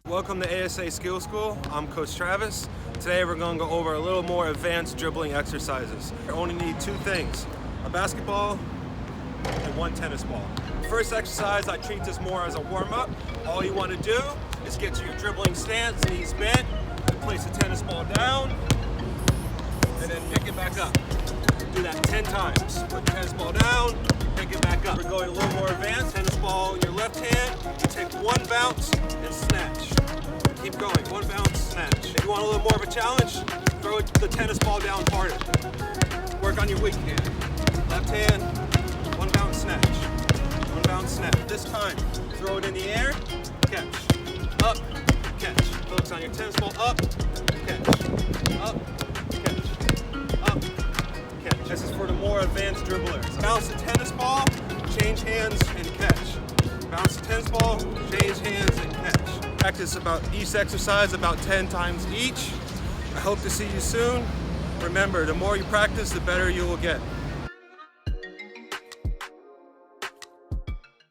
Welcome to ASA Skill School. I'm Coach Travis. Today we're going to go over a little more advanced dribbling exercises. You only need two things, a basketball and one tennis ball. First exercise, I treat this more as a warm-up. All you want to do is get to your dribbling stance, knees bent, and place the tennis ball down, and then pick it back up. Do that 10 times. Put the tennis ball down, pick it back up. We're going a little more advanced. Tennis ball in your left hand, you take one bounce and snatch. Keep going, one bounce, snatch. If you want a little more of a challenge, throw the tennis ball down harder. Work on your weak hand. Left hand, one bounce, snatch. One bounce, snatch. This time, throw it in the air, catch. Up, catch. Focus on your tennis ball, up, catch. Up, catch. Up, catch. This is for the more advanced dribblers. Bounce the tennis ball, change hands, and catch. Bounce the tennis ball, change hands, and catch. Practice about each exercise about 10 times each. I hope to see you soon. Remember, the more you practice, the better you will get.